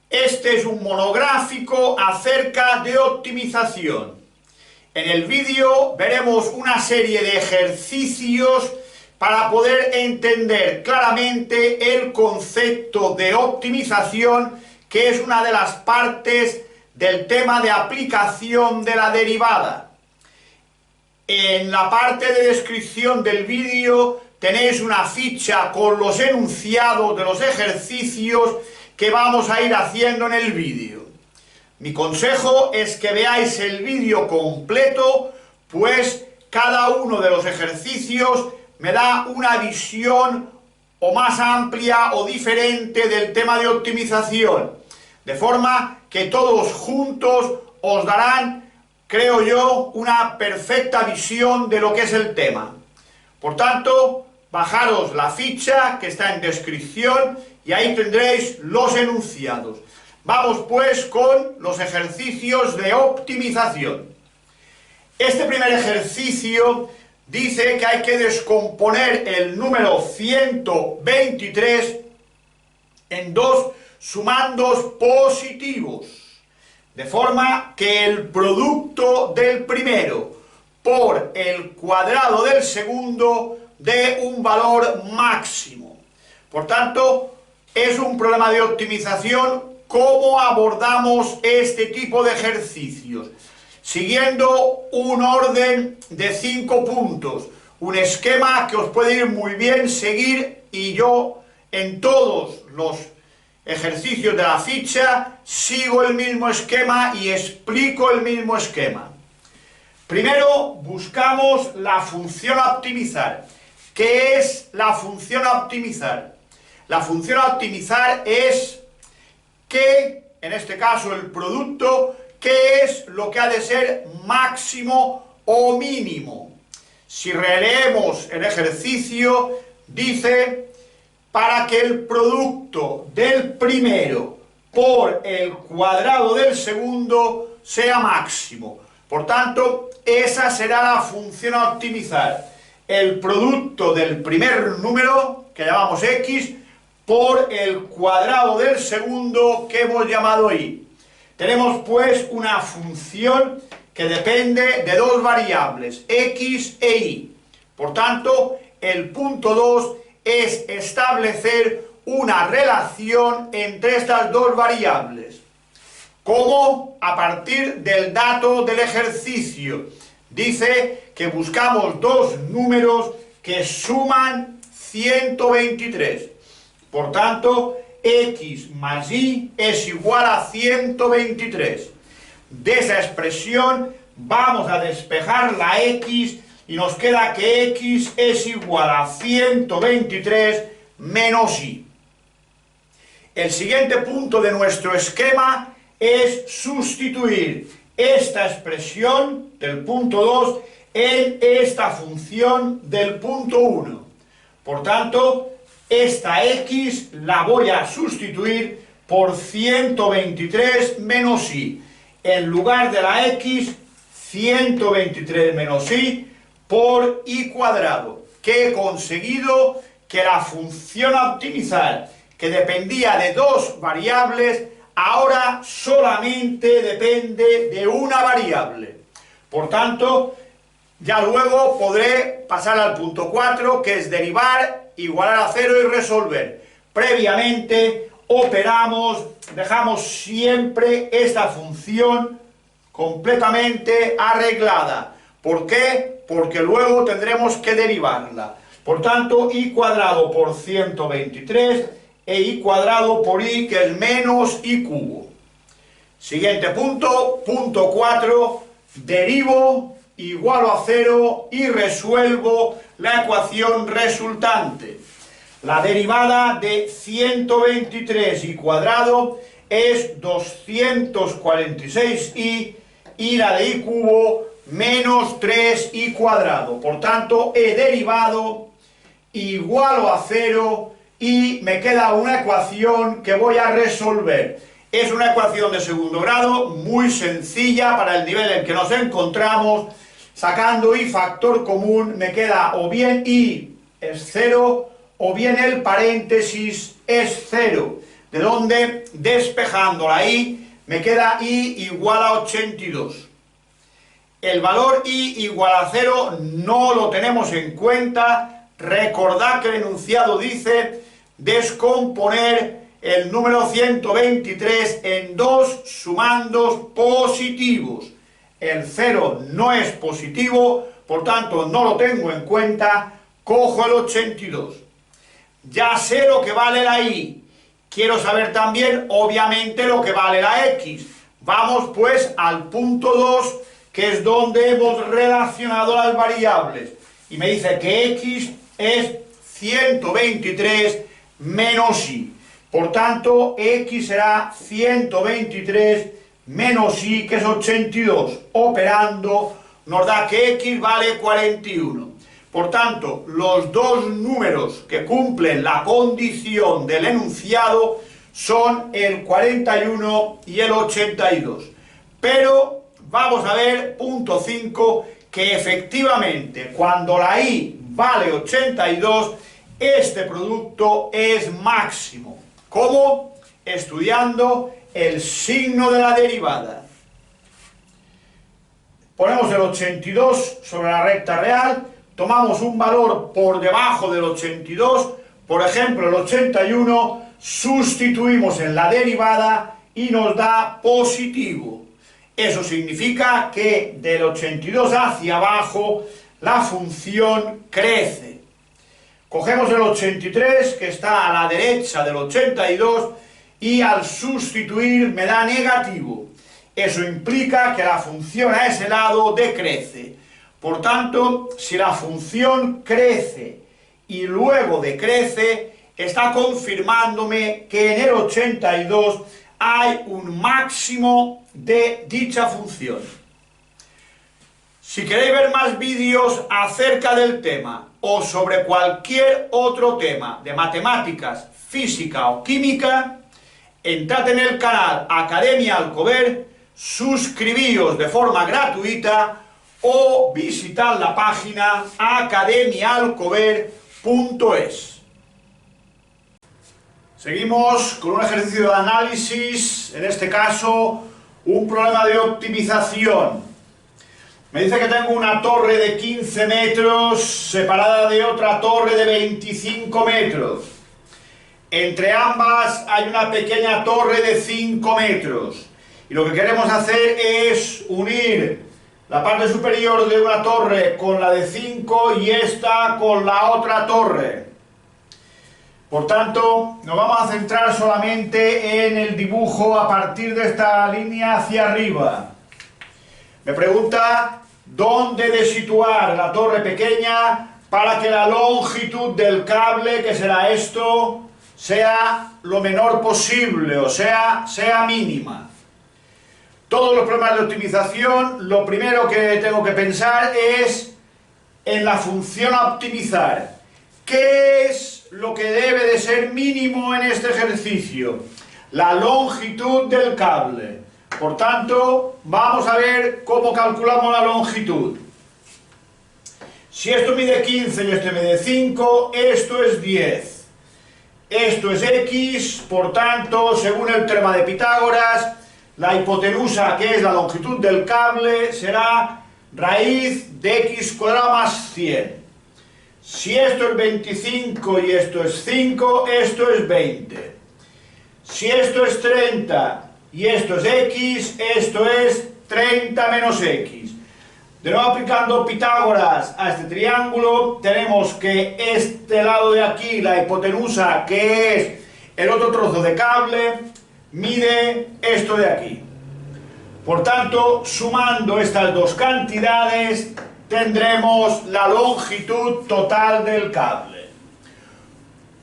Este es un monográfico acerca de optimización. En el vídeo veremos una serie de ejercicios para poder entender claramente el concepto de optimización, que es una de las partes del tema de aplicación de la derivada. En la parte de descripción del vídeo tenéis una ficha con los enunciados de los ejercicios que vamos a ir haciendo en el vídeo. Mi consejo es que veáis el vídeo completo, pues cada uno de los ejercicios me da una visión o más amplia o diferente del tema de optimización, de forma que todos juntos os darán, creo yo, una perfecta visión de lo que es el tema. Por tanto, bajaros la ficha que está en descripción y ahí tendréis los enunciados. Vamos pues con los ejercicios de optimización. Este primer ejercicio dice que hay que descomponer el número 123 en dos sumandos positivos, de forma que el producto del primero por el cuadrado del segundo dé un valor máximo. Por tanto, es un problema de optimización. ¿Cómo abordamos este tipo de ejercicios? Siguiendo un orden de 5 puntos, un esquema que os puede ir muy bien seguir, y yo en todos los ejercicios de la ficha sigo el mismo esquema y explico el mismo esquema. Primero buscamos la función a optimizar. ¿Qué es la función a optimizar? La función a optimizar es que, en este caso el producto, ¿qué es lo que ha de ser máximo o mínimo? Si releemos el ejercicio, dice: para que el producto del primero por el cuadrado del segundo sea máximo. Por tanto, esa será la función a optimizar. El producto del primer número, que llamamos x, por el cuadrado del segundo, que hemos llamado y. Tenemos pues una función que depende de dos variables, x e y. Por tanto, el punto 2 es establecer una relación entre estas dos variables. ¿Cómo? A partir del dato del ejercicio. Dice que buscamos dos números que suman 123. Por tanto, x más y es igual a 123. De esa expresión vamos a despejar la x y nos queda que x es igual a 123 menos y. El siguiente punto de nuestro esquema es sustituir esta expresión del punto 2 en esta función del punto 1. Por tanto, esta x la voy a sustituir por 123 menos y. En lugar de la x, 123 menos y por y cuadrado. Que he conseguido que la función a optimizar, que dependía de dos variables, ahora solamente depende de una variable. Por tanto, ya luego podré pasar al punto 4, que es derivar, igualar a 0 y resolver. Previamente operamos, dejamos siempre esta función completamente arreglada. ¿Por qué? Porque luego tendremos que derivarla. Por tanto, y cuadrado por 123 e y cuadrado por y, que es menos y cubo. Siguiente punto, punto 4, derivo, igualo a 0 y resuelvo la ecuación resultante. La derivada de 123 y cuadrado es 246y, y la de y cubo menos 3y cuadrado. Por tanto, he derivado, igualo a 0 y me queda una ecuación que voy a resolver. Es una ecuación de segundo grado, muy sencilla para el nivel en que nos encontramos. Sacando y factor común me queda o bien y es 0 o bien el paréntesis es 0. de donde, despejando la y, me queda y igual a 82. El valor y igual a 0 no lo tenemos en cuenta. Recordad que el enunciado dice descomponer el número 123 en dos sumandos positivos. El 0 no es positivo, por tanto no lo tengo en cuenta, cojo el 82. Ya sé lo que vale la y. Quiero saber también, obviamente, lo que vale la x. Vamos pues al punto 2, que es donde hemos relacionado las variables. Y me dice que x es 123 menos y. Por tanto, x será 123 menos y, que es 82. Operando, nos da que x vale 41. Por tanto, los dos números que cumplen la condición del enunciado son el 41 y el 82. Pero vamos a ver, punto 5, que efectivamente cuando la y vale 82, este producto es máximo. ¿Cómo? Estudiando el signo de la derivada. Ponemos el 82 sobre la recta real, tomamos un valor por debajo del 82, por ejemplo el 81, sustituimos en la derivada y nos da positivo. Eso significa que del 82 hacia abajo la función crece. Cogemos el 83, que está a la derecha del 82, y al sustituir me da negativo. Eso implica que la función a ese lado decrece. Por tanto, si la función crece y luego decrece, está confirmándome que en el 82 hay un máximo de dicha función. Si queréis ver más vídeos acerca del tema o sobre cualquier otro tema de matemáticas, física o química, entrad en el canal Academia Alcover, suscribíos de forma gratuita o visitad la página academiaalcover.es. Seguimos con un ejercicio de análisis, en este caso un problema de optimización. Me dice que tengo una torre de 15 metros separada de otra torre de 25 metros. Entre ambas hay una pequeña torre de 5 metros. Y lo que queremos hacer es unir la parte superior de una torre con la de 5 y esta con la otra torre. Por tanto, nos vamos a centrar solamente en el dibujo a partir de esta línea hacia arriba. Me pregunta dónde he de situar la torre pequeña para que la longitud del cable, que será esto, sea lo menor posible, o sea mínima. Todos los problemas de optimización, lo primero que tengo que pensar es en la función a optimizar. ¿Qué es lo que debe de ser mínimo en este ejercicio? La longitud del cable. Por tanto, vamos a ver cómo calculamos la longitud. Si esto mide 15 y esto mide 5, esto es 10. Esto es x, por tanto, según el teorema de Pitágoras, la hipotenusa, que es la longitud del cable, será raíz de x cuadrado más 100. Si esto es 25 y esto es 5, esto es 20. Si esto es 30 y esto es x, esto es 30 menos x. De nuevo, aplicando Pitágoras a este triángulo, tenemos que este lado de aquí, la hipotenusa, que es el otro trozo de cable, mide esto de aquí. Por tanto, sumando estas dos cantidades, tendremos la longitud total del cable.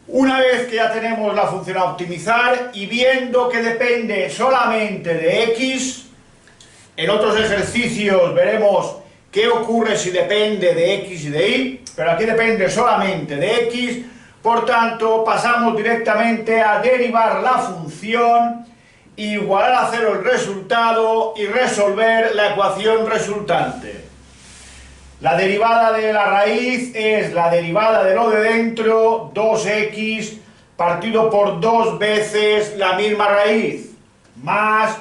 Una vez que ya tenemos la función a optimizar y viendo que depende solamente de x, en otros ejercicios veremos qué ocurre si depende de x y de y, pero aquí depende solamente de x, por tanto pasamos directamente a derivar la función, igualar a 0 el resultado y resolver la ecuación resultante. La derivada de la raíz es la derivada de lo de dentro, 2x partido por 2 veces la misma raíz, más,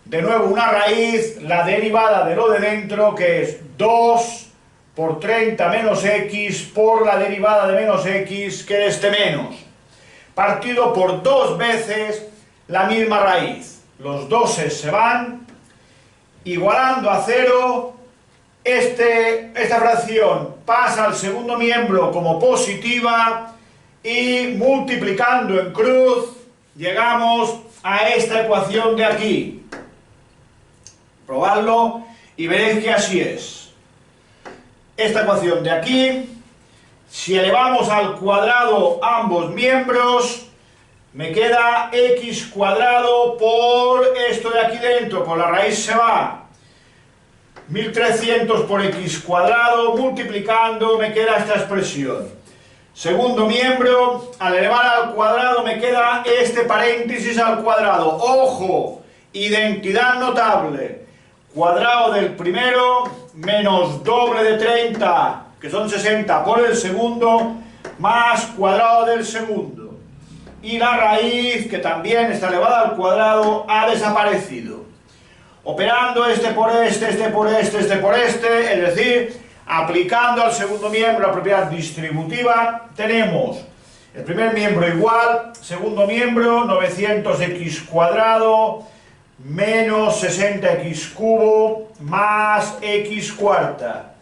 de nuevo, una raíz, la derivada de lo de dentro, que es 2 por 30 menos x por la derivada de menos x, que es este menos, partido por 2 veces la misma raíz. Los doses se van, igualando a 0, esta fracción pasa al segundo miembro como positiva y multiplicando en cruz llegamos a esta ecuación de aquí. Probadlo y veréis que así es. Esta ecuación de aquí, si elevamos al cuadrado ambos miembros, me queda x cuadrado por esto de aquí dentro, por la raíz se va. 1300 por x cuadrado, multiplicando, me queda esta expresión. Segundo miembro, al elevar al cuadrado me queda este paréntesis al cuadrado. ¡Ojo! Identidad notable. Cuadrado del primero menos doble de 30, que son 60, por el segundo, más cuadrado del segundo. Y la raíz, que también está elevada al cuadrado, ha desaparecido. Operando este por este, este por este, este por este, es decir, aplicando al segundo miembro la propiedad distributiva, tenemos el primer miembro igual, segundo miembro 900x cuadrado menos 60x cubo más x cuarta.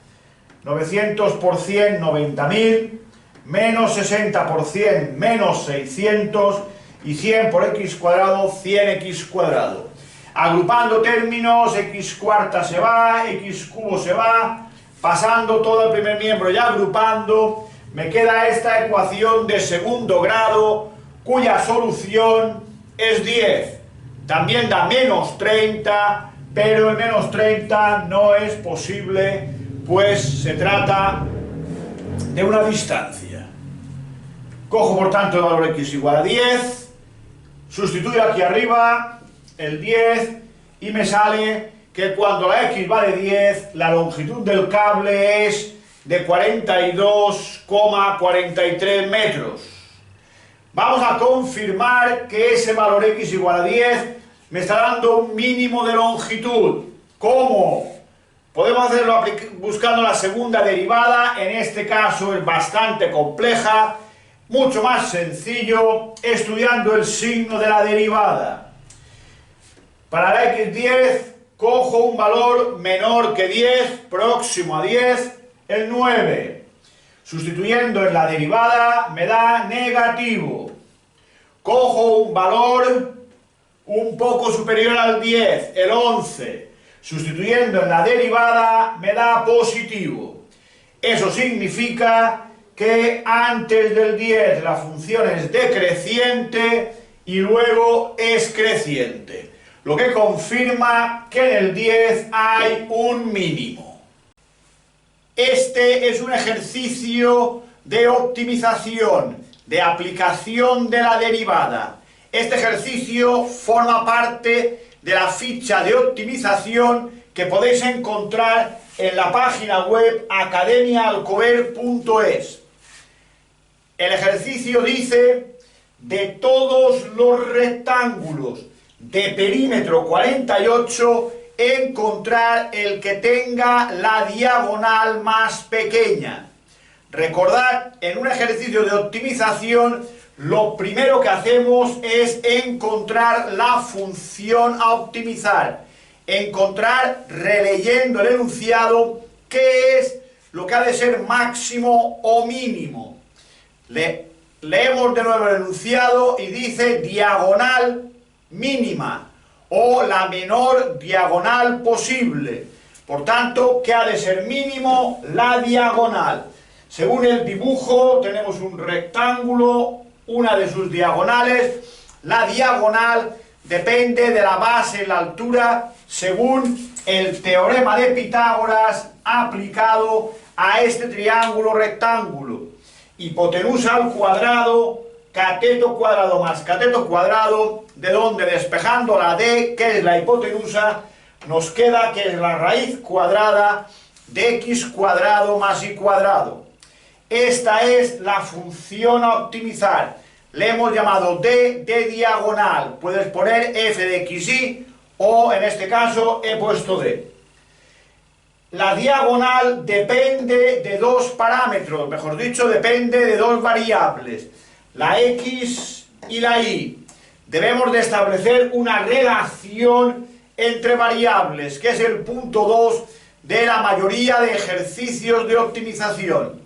900 por 100, 90.000, menos 60 por 100, menos 600, y 100 por x cuadrado, 100x cuadrado. Agrupando términos, x cuarta se va, x cubo se va, pasando todo el primer miembro y agrupando, me queda esta ecuación de segundo grado, cuya solución es 10. También da menos 30, pero el menos 30 no es posible, pues se trata de una distancia. Cojo por tanto el valor x igual a 10, sustituyo aquí arriba el 10 y me sale que cuando la x vale 10, la longitud del cable es de 42,43 metros. Vamos a confirmar que ese valor x igual a 10 me está dando un mínimo de longitud. ¿Cómo? Podemos hacerlo buscando la segunda derivada, en este caso es bastante compleja, mucho más sencillo estudiando el signo de la derivada. Para la x10 cojo un valor menor que 10, próximo a 10, el 9. Sustituyendo en la derivada me da negativo. Cojo un valor un poco superior al 10, el 11. Sustituyendo en la derivada me da positivo. Eso significa que antes del 10 la función es decreciente y luego es creciente, lo que confirma que en el 10 hay un mínimo. Este es un ejercicio de optimización, de aplicación de la derivada. Este ejercicio forma parte de la ficha de optimización que podéis encontrar en la página web academiaalcover.es. El ejercicio dice: de todos los rectángulos de perímetro 48, encontrar el que tenga la diagonal más pequeña. Recordad, en un ejercicio de optimización, lo primero que hacemos es encontrar la función a optimizar. Encontrar, releyendo el enunciado, qué es lo que ha de ser máximo o mínimo. Leemos de nuevo el enunciado y dice diagonal mínima o la menor diagonal posible. Por tanto, ¿qué ha de ser mínimo? La diagonal. Según el dibujo, tenemos un rectángulo, una de sus diagonales. La diagonal depende de la base en la altura, según el teorema de Pitágoras aplicado a este triángulo rectángulo. Hipotenusa al cuadrado, cateto cuadrado más cateto cuadrado, de donde, despejando la d, que es la hipotenusa, nos queda que es la raíz cuadrada de x cuadrado más y cuadrado. Esta es la función a optimizar, le hemos llamado D de diagonal. Puedes poner f de xy o en este caso he puesto D. La diagonal depende de dos parámetros, mejor dicho, depende de dos variables, la x y la y. Debemos de establecer una relación entre variables, que es el punto 2 de la mayoría de ejercicios de optimización.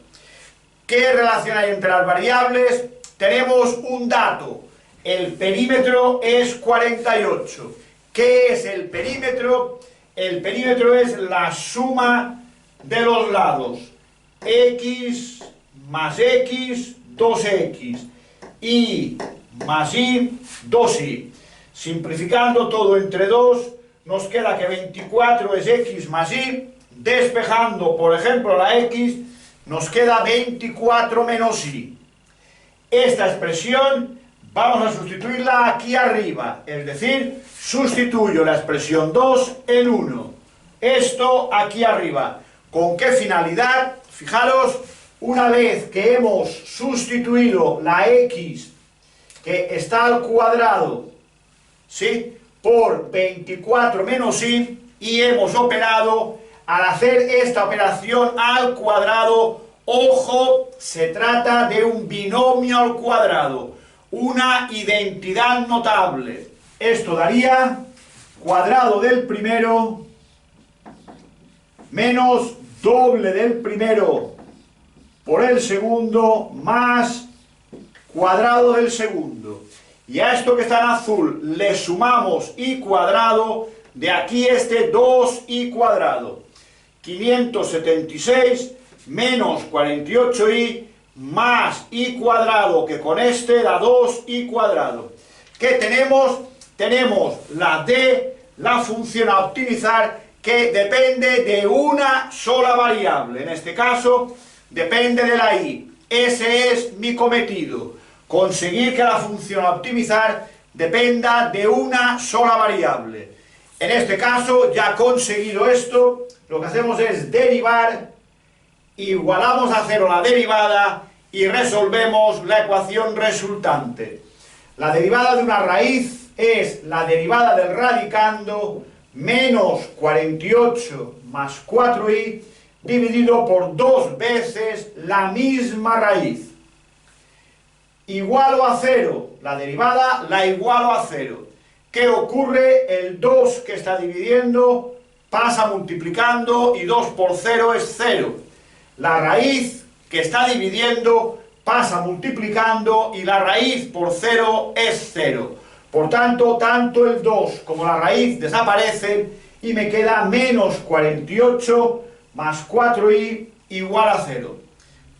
¿Qué relación hay entre las variables? Tenemos un dato, el perímetro es 48. ¿Qué es el perímetro? El perímetro es la suma de los lados, x más x, 2x, y más y, 2y. Simplificando todo entre 2, nos queda que 24 es x más y, despejando, por ejemplo, la x, nos queda 24 menos y. Esta expresión vamos a sustituirla aquí arriba, es decir, sustituyo la expresión 2 en 1. Esto aquí arriba. ¿Con qué finalidad? Fijaros, una vez que hemos sustituido la x, que está al cuadrado, ¿sí?, por 24 menos y hemos operado, al hacer esta operación al cuadrado, ojo, se trata de un binomio al cuadrado, una identidad notable. Esto daría cuadrado del primero menos doble del primero por el segundo más cuadrado del segundo. Y a esto que está en azul le sumamos y cuadrado, de aquí este 2y cuadrado. 576 menos 48y más y cuadrado, que con este da 2y cuadrado. ¿Qué tenemos? Tenemos la D, la función a optimizar, que depende de una sola variable. En este caso, depende de la y. Ese es mi cometido. Conseguir que la función a optimizar dependa de una sola variable. En este caso, ya conseguido esto, lo que hacemos es derivar, igualamos a cero la derivada y resolvemos la ecuación resultante. La derivada de una raíz es la derivada del radicando menos 48 más 4y dividido por 2 veces la misma raíz. Igualo a 0, la derivada la igualo a 0. ¿Qué ocurre? El 2 que está dividiendo pasa multiplicando y 2 por 0 es 0. La raíz que está dividiendo pasa multiplicando y la raíz por 0 es 0. Por tanto, tanto el 2 como la raíz desaparecen y me queda menos 48 más 4y igual a 0.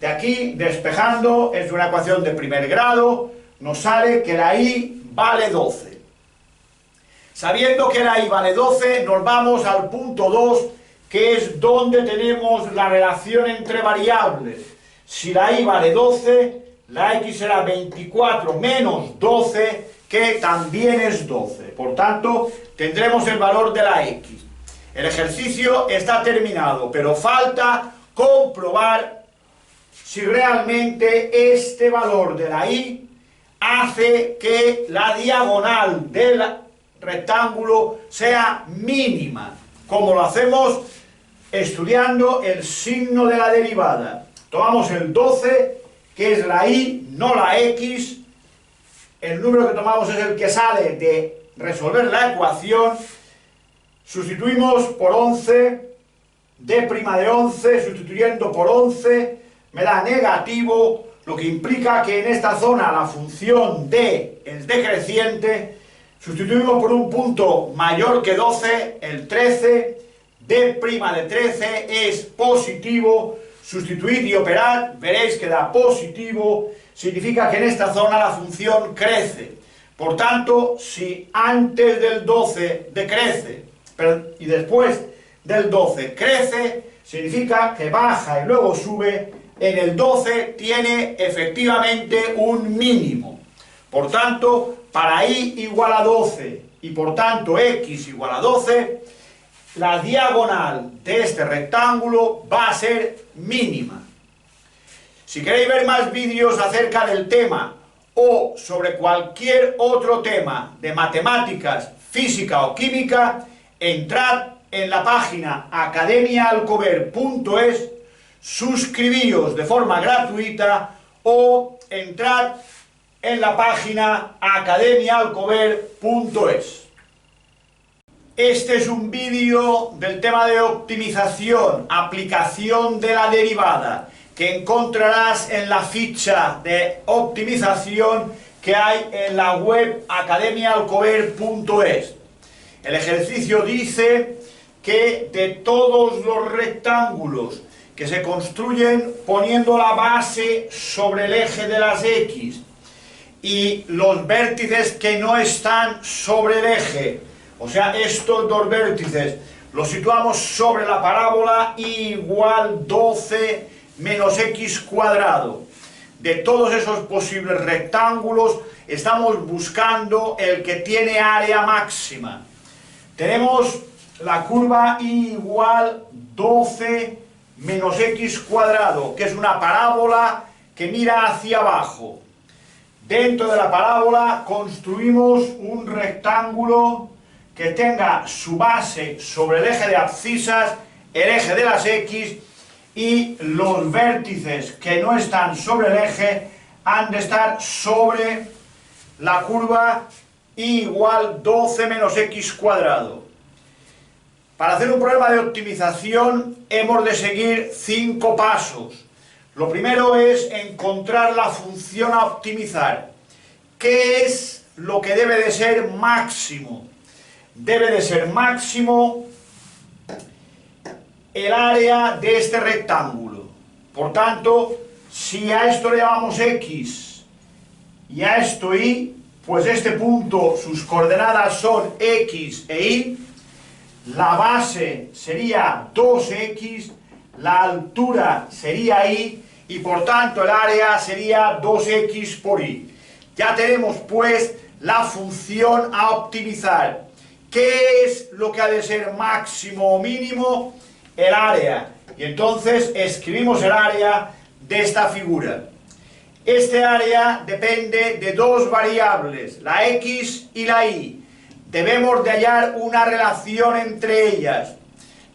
De aquí, despejando, es una ecuación de primer grado, nos sale que la y vale 12. Sabiendo que la y vale 12, nos vamos al punto 2, que es donde tenemos la relación entre variables. Si la y vale 12, la x será 24 menos 12, que también es 12. Por tanto, tendremos el valor de la x. El ejercicio está terminado, pero falta comprobar si realmente este valor de la y hace que la diagonal del rectángulo sea mínima, como lo hacemos estudiando el signo de la derivada. Tomamos el 12, que es la y, no la x. El número que tomamos es el que sale de resolver la ecuación. Sustituimos por 11, d' de 11, sustituyendo por 11, me da negativo, lo que implica que en esta zona la función d es decreciente. Sustituimos por un punto mayor que 12, el 13, d' de 13 es positivo. Sustituid y operad, veréis que da positivo, significa que en esta zona la función crece. Por tanto, si antes del 12 decrece y después del 12 crece, significa que baja y luego sube. En el 12 tiene efectivamente un mínimo. Por tanto, para y igual a 12 y por tanto x igual a 12, la diagonal de este rectángulo va a ser mínima. Si queréis ver más vídeos acerca del tema o sobre cualquier otro tema de matemáticas, física o química, entrad en la página academiaalcover.es, suscribíos de forma gratuita o entrad en la página academiaalcover.es. Este es un vídeo del tema de optimización, aplicación de la derivada, que encontrarás en la ficha de optimización que hay en la web academiaalcover.es. El ejercicio dice que de todos los rectángulos que se construyen poniendo la base sobre el eje de las X y los vértices que no están sobre el eje, o sea, estos dos vértices los situamos sobre la parábola y igual 12 menos x cuadrado. De todos esos posibles rectángulos estamos buscando el que tiene área máxima. Tenemos la curva y igual 12 menos x cuadrado, que es una parábola que mira hacia abajo. Dentro de la parábola construimos un rectángulo que tenga su base sobre el eje de abscisas, el eje de las X, y los vértices que no están sobre el eje han de estar sobre la curva y igual 12 menos x cuadrado. Para hacer un problema de optimización hemos de seguir 5 pasos. Lo primero es encontrar la función a optimizar. ¿Qué es lo que debe de ser máximo? Debe de ser máximo el área de este rectángulo. Por tanto, si a esto le llamamos X y a esto Y, pues este punto, sus coordenadas son X e Y, la base sería 2X, la altura sería Y, y por tanto el área sería 2X por Y. Ya tenemos pues la función a optimizar. ¿Qué es lo que ha de ser máximo o mínimo? El área. Y entonces escribimos el área de esta figura. Este área depende de dos variables, la X y la Y. Debemos de hallar una relación entre ellas.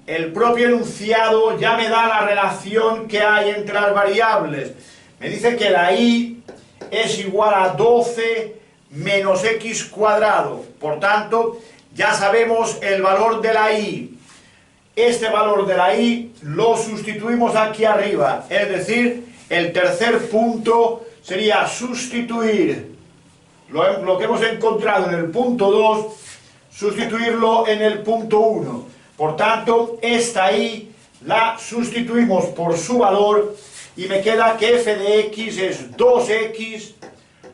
El propio enunciado ya me da la relación que hay entre las variables. Me dice que la Y es igual a 12 menos x cuadrado. Por tanto, ya sabemos el valor de la Y. Este valor de la Y lo sustituimos aquí arriba, es decir, el tercer punto sería sustituir lo que hemos encontrado en el punto 2, sustituirlo en el punto 1. Por tanto, esta Y la sustituimos por su valor y me queda que f de x es 2x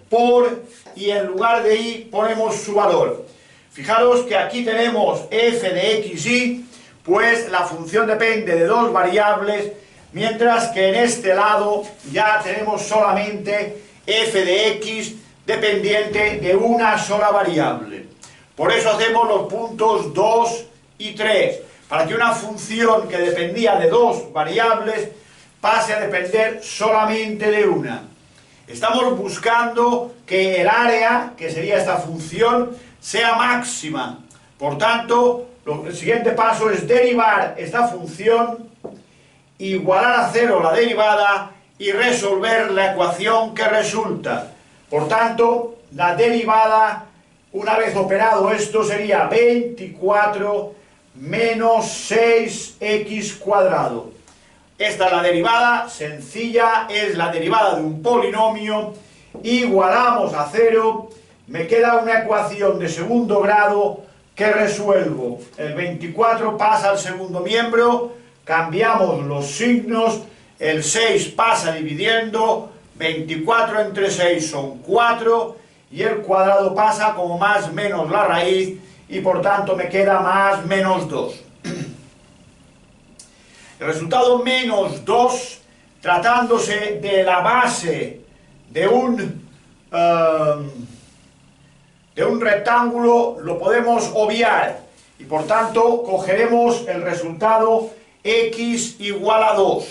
por, y en lugar de Y ponemos su valor. Fijaros que aquí tenemos f de x y, pues la función depende de dos variables, mientras que en este lado ya tenemos solamente f de x dependiente de una sola variable. Por eso hacemos los puntos 2 y 3, para que una función que dependía de dos variables pase a depender solamente de una. Estamos buscando que el área, que sería esta función, sea máxima. Por tanto, el siguiente paso es derivar esta función, igualar a 0 la derivada y resolver la ecuación que resulta. Por tanto, la derivada, una vez operado esto, sería 24 menos 6x cuadrado. Esta es la derivada sencilla, es la derivada de un polinomio. Igualamos a 0, me queda una ecuación de segundo grado que resuelvo. El 24 pasa al segundo miembro, cambiamos los signos, el 6 pasa dividiendo, 24 entre 6 son 4, y el cuadrado pasa como más menos la raíz, y por tanto me queda más menos 2. El resultado menos 2, tratándose de la base de un rectángulo, lo podemos obviar y por tanto cogeremos el resultado x igual a 2,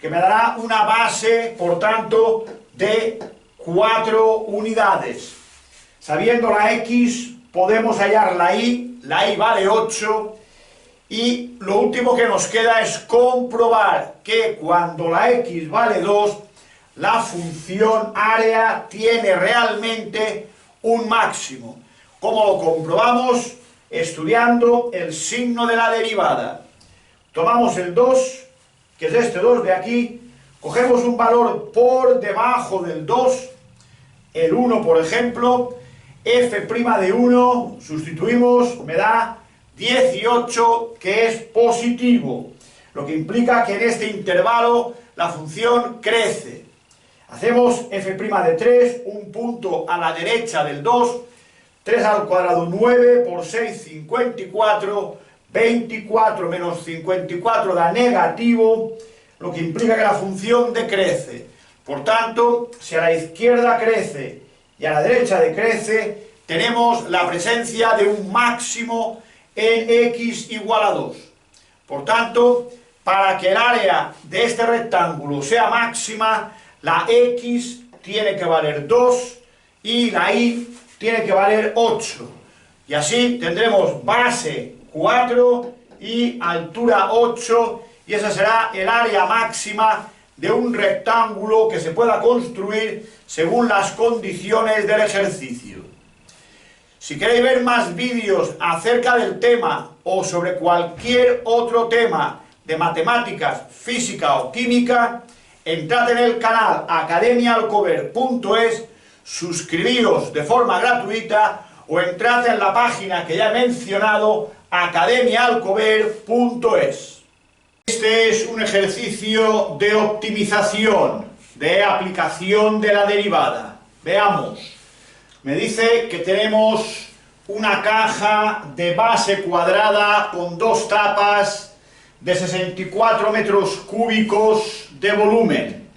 que me dará una base, por tanto, de 4 unidades. Sabiendo la x, podemos hallar la y vale 8, y lo último que nos queda es comprobar que cuando la x vale 2, la función área tiene realmente un máximo. ¿Cómo lo comprobamos? Estudiando el signo de la derivada. Tomamos el 2, que es este 2 de aquí, cogemos un valor por debajo del 2, el 1 por ejemplo, f' de 1, sustituimos, me da 18, que es positivo, lo que implica que en este intervalo la función crece. Hacemos f' de 3, un punto a la derecha del 2, 3 al cuadrado 9, por 6 54, 24 menos 54 da negativo, lo que implica que la función decrece. Por tanto, si a la izquierda crece y a la derecha decrece, tenemos la presencia de un máximo en x igual a 2. Por tanto, para que el área de este rectángulo sea máxima, la x tiene que valer 2 y la y tiene que valer 8. Y así tendremos base 4 y altura 8, y esa será el área máxima de un rectángulo que se pueda construir según las condiciones del ejercicio. Si queréis ver más vídeos acerca del tema o sobre cualquier otro tema de matemáticas, física o química, entrad en el canal academiaalcover.es, suscribíos de forma gratuita o entrad en la página que ya he mencionado, academiaalcover.es. Este es un ejercicio de optimización, de aplicación de la derivada. Veamos. Me dice que tenemos una caja de base cuadrada con 2 tapas de 64 metros cúbicos de volumen.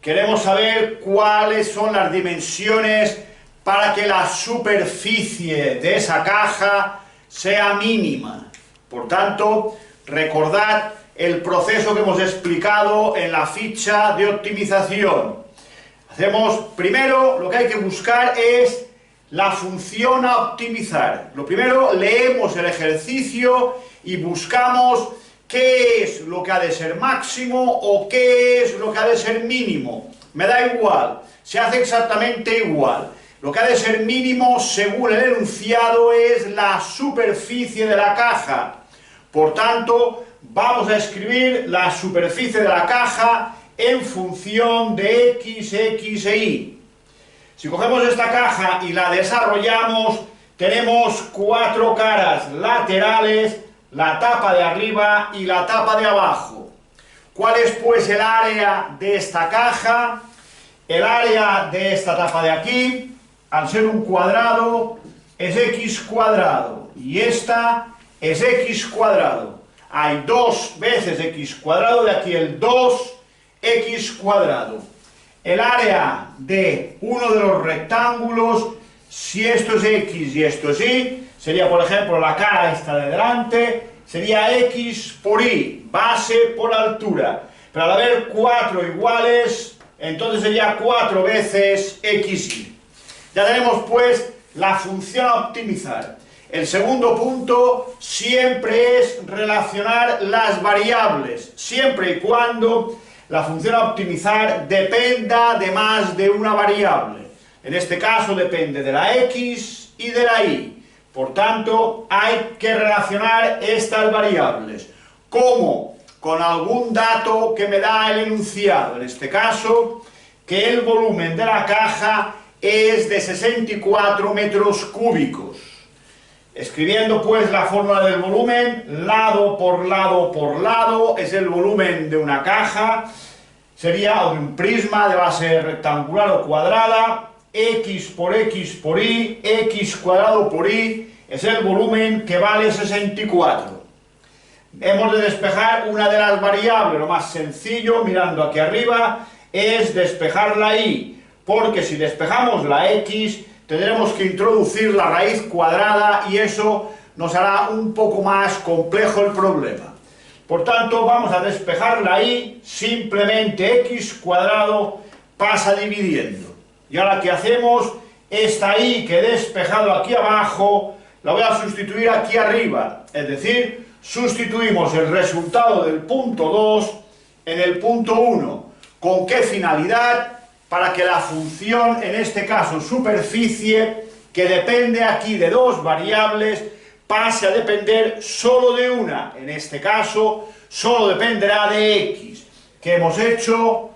Queremos saber cuáles son las dimensiones para que la superficie de esa caja sea mínima. Por tanto, recordad el proceso que hemos explicado en la ficha de optimización. Primero, lo que hay que buscar es la función a optimizar. Lo primero, leemos el ejercicio y buscamos qué es lo que ha de ser máximo o qué es lo que ha de ser mínimo. Me da igual, se hace exactamente igual. Lo que ha de ser mínimo, según el enunciado, es la superficie de la caja. Por tanto, vamos a escribir la superficie de la caja en función de x, x e y. Si cogemos esta caja y la desarrollamos, tenemos 4 caras laterales, la tapa de arriba y la tapa de abajo. ¿Cuál es pues el área de esta caja? El área de esta tapa de aquí, al ser un cuadrado, es x cuadrado, y esta es x cuadrado. Hay 2 veces x cuadrado, de aquí el 2x cuadrado. El área de uno de los rectángulos, si esto es x y esto es y, sería por ejemplo la cara esta de delante, sería x por y, base por altura. Pero al haber 4 iguales, entonces sería 4 veces xy. Ya tenemos pues la función a optimizar. El segundo punto siempre es relacionar las variables, siempre y cuando la función a optimizar dependa de más de una variable. En este caso depende de la x y de la y. Por tanto, hay que relacionar estas variables. ¿Cómo? Con algún dato que me da el enunciado. En este caso, que el volumen de la caja es de 64 metros cúbicos. Escribiendo pues la fórmula del volumen, lado por lado por lado, es el volumen de una caja, sería o de un prisma de base rectangular o cuadrada, x por y, x cuadrado por y, es el volumen que vale 64. Hemos de despejar una de las variables. Lo más sencillo, mirando aquí arriba, es despejar la y, porque si despejamos la x, tendremos que introducir la raíz cuadrada y eso nos hará un poco más complejo el problema. Por tanto, vamos a despejar la y, simplemente x cuadrado pasa dividiendo. Y ahora, ¿qué hacemos? Esta y que he despejado aquí abajo, la voy a sustituir aquí arriba. Es decir, sustituimos el resultado del punto 2 en el punto 1. ¿Con qué finalidad? Para que la función, en este caso superficie, que depende aquí de dos variables, pase a depender solo de una. En este caso, solo dependerá de x. ¿Qué hemos hecho?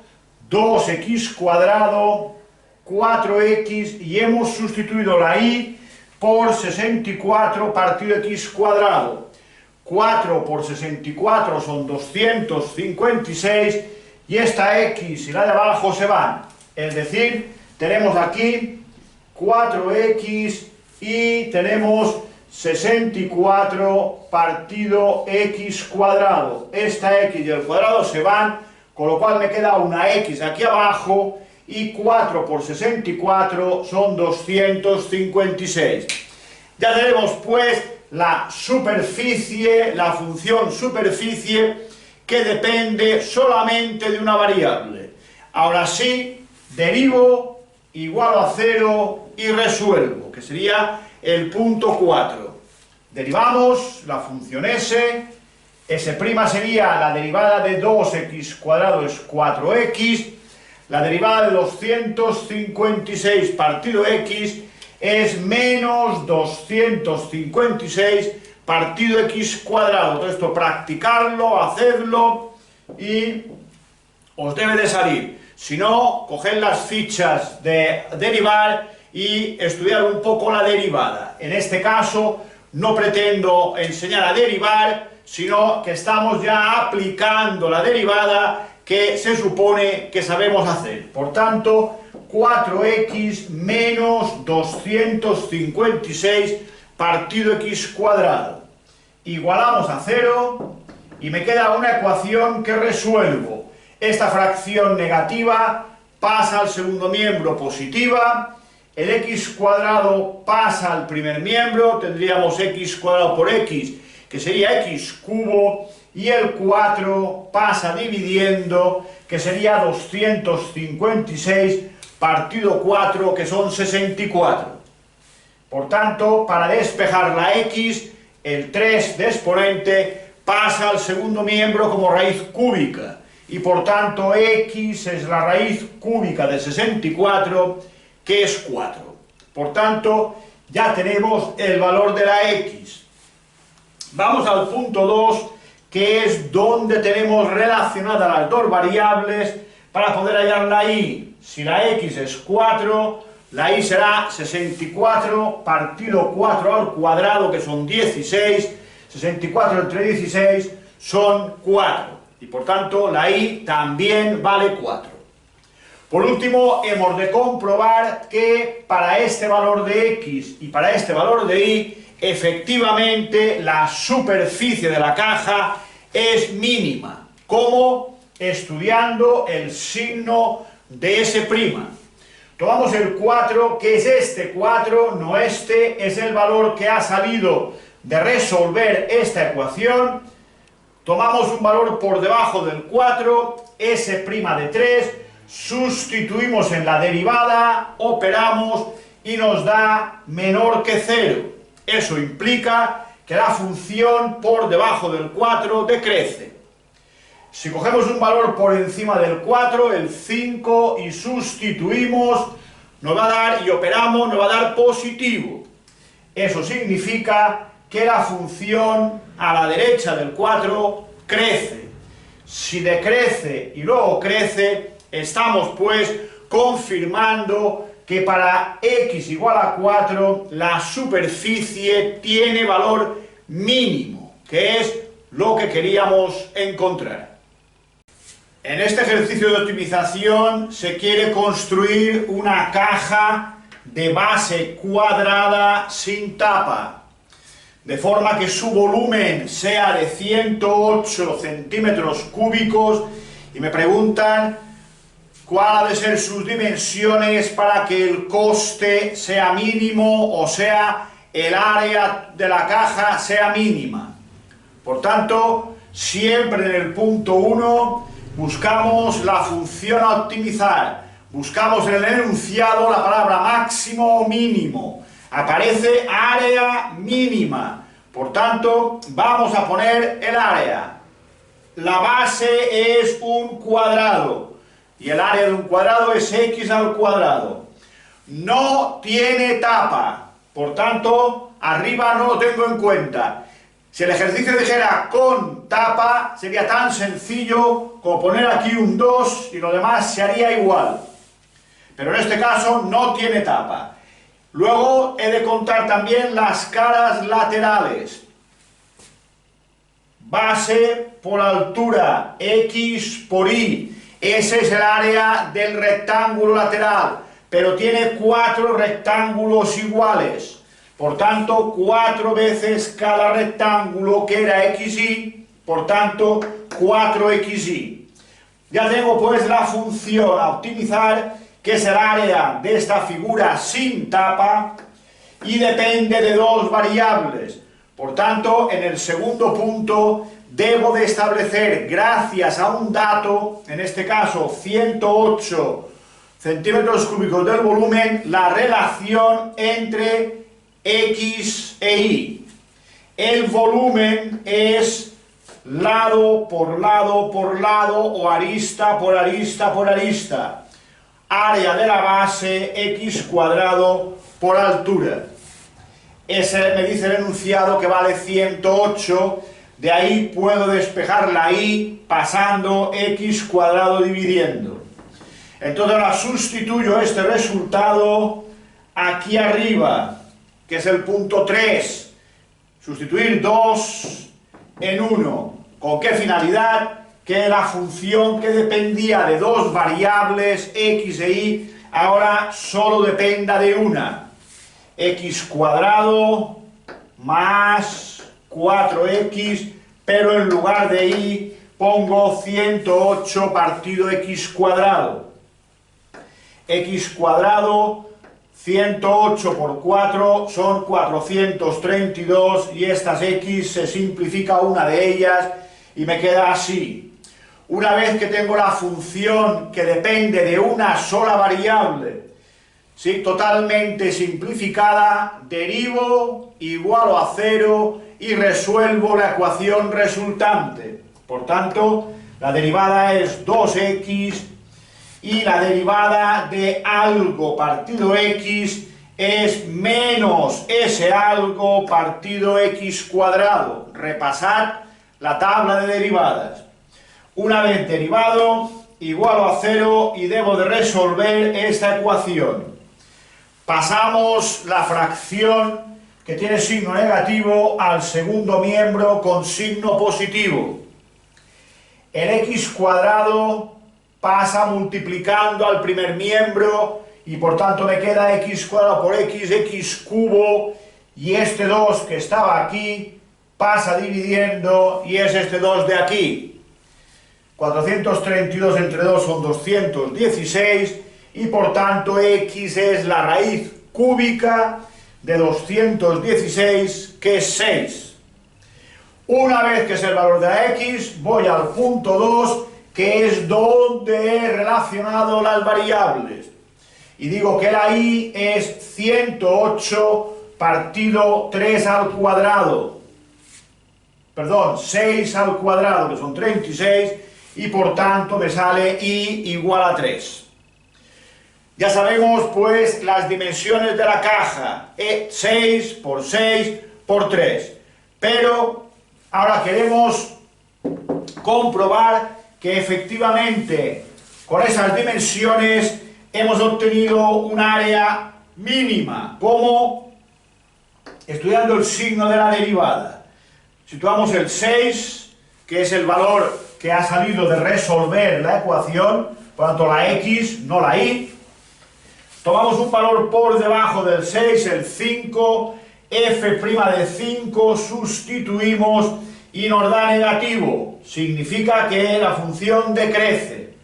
2x cuadrado, 4x, y hemos sustituido la y por 64 partido x cuadrado. 4 por 64 son 256, y esta x y la de abajo se van. Es decir, tenemos aquí 4x y tenemos 64 partido x cuadrado. Esta x y el cuadrado se van, con lo cual me queda una x aquí abajo, y 4 por 64 son 256. Ya tenemos pues la superficie, la función superficie, que depende solamente de una variable. Ahora sí, derivo, igualo a 0 y resuelvo, que sería el punto 4. Derivamos la función s, s' sería la derivada de 2x cuadrado es 4x, la derivada de 256 partido x es menos 256 partido x cuadrado. Todo esto practicarlo, hacedlo y os debe de salir. Si no, coged las fichas de derivar y estudiar un poco la derivada. En este caso no pretendo enseñar a derivar, sino que estamos ya aplicando la derivada que se supone que sabemos hacer. Por tanto, 4x menos 256 partido x cuadrado. Igualamos a 0 y me queda una ecuación que resuelvo. Esta fracción negativa pasa al segundo miembro positiva, el x cuadrado pasa al primer miembro, tendríamos x cuadrado por x, que sería x cubo, y el 4 pasa dividiendo, que sería 256 partido 4, que son 64. Por tanto, para despejar la x, el 3 de exponente pasa al segundo miembro como raíz cúbica, y por tanto x es la raíz cúbica de 64, que es 4. Por tanto, ya tenemos el valor de la x. Vamos al punto 2, que es donde tenemos relacionadas las dos variables para poder hallar la y. Si la x es 4, la y será 64 partido 4 al cuadrado, que son 16, 64 entre 16 son 4, y por tanto la y también vale 4. Por último, hemos de comprobar que para este valor de x y para este valor de y, efectivamente la superficie de la caja es mínima. ¿Cómo? Estudiando el signo de S'. Tomamos el 4, que es este 4, no este, es el valor que ha salido de resolver esta ecuación. Tomamos un valor por debajo del 4, S' de 3, sustituimos en la derivada, operamos y nos da menor que 0. Eso implica que la función por debajo del 4 decrece. Si cogemos un valor por encima del 4, el 5, y sustituimos, nos va a dar, y operamos, nos va a dar positivo. Eso significa que la función a la derecha del 4 crece. Si decrece y luego crece, estamos pues confirmando que para x igual a 4 la superficie tiene valor mínimo, que es lo que queríamos encontrar. En este ejercicio de optimización se quiere construir una caja de base cuadrada sin tapa, de forma que su volumen sea de 108 centímetros cúbicos, y me preguntan cuál ha de ser sus dimensiones para que el coste sea mínimo, o sea, el área de la caja sea mínima. Por tanto, siempre en el punto 1 buscamos la función a optimizar, buscamos en el enunciado la palabra máximo o mínimo. Aparece área mínima. Por tanto, vamos a poner el área. La base es un cuadrado. Y el área de un cuadrado es x al cuadrado. No tiene tapa. Por tanto, arriba no lo tengo en cuenta. Si el ejercicio dijera con tapa, sería tan sencillo como poner aquí un 2 y lo demás se haría igual. Pero en este caso no tiene tapa. Luego he de contar también las caras laterales. Base por altura, x por y. Ese es el área del rectángulo lateral, pero tiene 4 rectángulos iguales. Por tanto, 4 veces cada rectángulo, que era xy, por tanto, 4xy. Ya tengo pues la función a optimizar, que es el área de esta figura sin tapa, y depende de 2 variables. Por tanto, en el segundo punto, debo de establecer, gracias a un dato, en este caso 108 centímetros cúbicos del volumen, la relación entre x e y. El volumen es lado por lado por lado, o arista por arista por arista. Área de la base x cuadrado por altura. Ese me dice el enunciado que vale 108. De ahí puedo despejar la y pasando x cuadrado dividiendo. Entonces ahora sustituyo este resultado aquí arriba, que es el punto 3. Sustituir 2 en 1. ¿Con qué finalidad? Que la función que dependía de 2 variables, x e y, ahora solo dependa de una. X cuadrado más 4x, pero en lugar de y pongo 108 partido x cuadrado. X cuadrado, 108 por 4 son 432, y estas x se simplifica una de ellas y me queda así. Una vez que tengo la función que depende de una sola variable, ¿sí?, totalmente simplificada, derivo, igualo a 0 y resuelvo la ecuación resultante. Por tanto, la derivada es 2x, y la derivada de algo partido x es menos ese algo partido x cuadrado. Repasad la tabla de derivadas. Una vez derivado, igualo a 0 y debo de resolver esta ecuación. Pasamos la fracción que tiene signo negativo al segundo miembro con signo positivo. El x cuadrado pasa multiplicando al primer miembro y por tanto me queda x cuadrado por x cubo, y este 2 que estaba aquí pasa dividiendo y es este 2 de aquí. 432 entre 2 son 216 y por tanto x es la raíz cúbica de 216, que es 6. Una vez que es el valor de la x, voy al punto 2, que es donde he relacionado las variables. Y digo que la y es 108 partido 3 al cuadrado. Perdón, 6 al cuadrado, que son 36, y por tanto me sale y igual a 3. Ya sabemos pues las dimensiones de la caja, 6 por 6 por 3. Pero ahora queremos comprobar que efectivamente con esas dimensiones hemos obtenido un área mínima. ¿Cómo? Estudiando el signo de la derivada. Situamos el 6, que es el valor que ha salido de resolver la ecuación, por lo tanto la x, no la y. Tomamos un valor por debajo del 6, el 5, f' de 5, sustituimos y nos da negativo. Significa que la función decrece.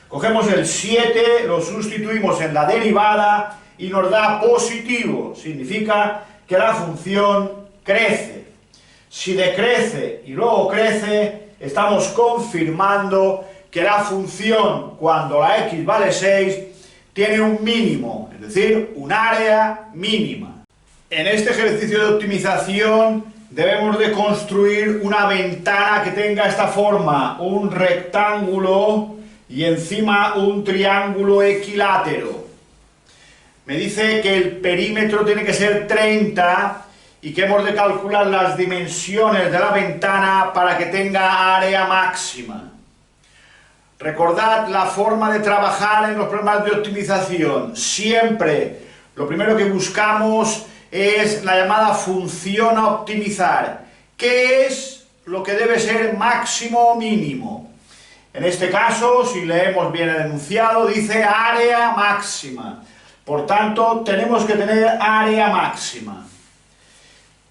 Cogemos el 7, lo sustituimos en la derivada y nos da positivo. Significa que la función crece. Si decrece y luego crece, estamos confirmando que la función, cuando la x vale 6, tiene un mínimo, es decir, un área mínima. En este ejercicio de optimización debemos de construir una ventana que tenga esta forma, un rectángulo y encima un triángulo equilátero. Me dice que el perímetro tiene que ser 30 y que hemos de calcular las dimensiones de la ventana para que tenga área máxima. Recordad la forma de trabajar en los problemas de optimización. Siempre lo primero que buscamos es la llamada función a optimizar. ¿Qué es lo que debe ser máximo o mínimo? En este caso, si leemos bien el enunciado, dice área máxima. Por tanto, tenemos que tener área máxima.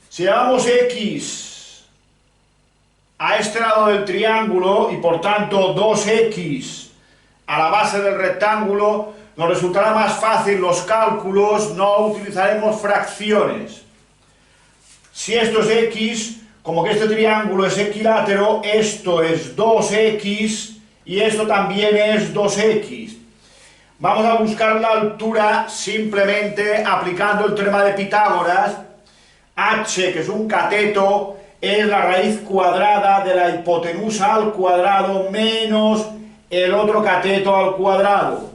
Si llamamos X a este lado del triángulo y por tanto 2X a la base del rectángulo, nos resultará más fácil los cálculos, no utilizaremos fracciones. Si esto es X, como que este triángulo es equilátero, esto es 2X y esto también es 2X. Vamos a buscar la altura simplemente aplicando el teorema de Pitágoras. H, que es un cateto, es la raíz cuadrada de la hipotenusa al cuadrado menos el otro cateto al cuadrado.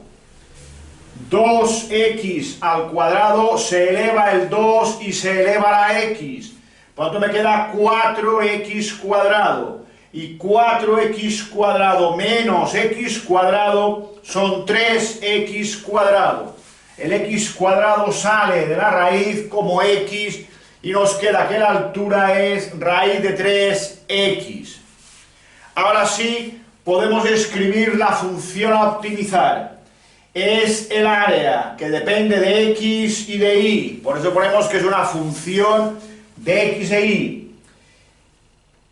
2x al cuadrado se eleva el 2 y se eleva la x. Por lo tanto me queda 4x cuadrado. Y 4x cuadrado menos x cuadrado son 3x cuadrado. El x cuadrado sale de la raíz como x y nos queda que la altura es raíz de 3x. Ahora sí podemos escribir la función a optimizar. Es el área que depende de x y de y. Por eso ponemos que es una función de x e y.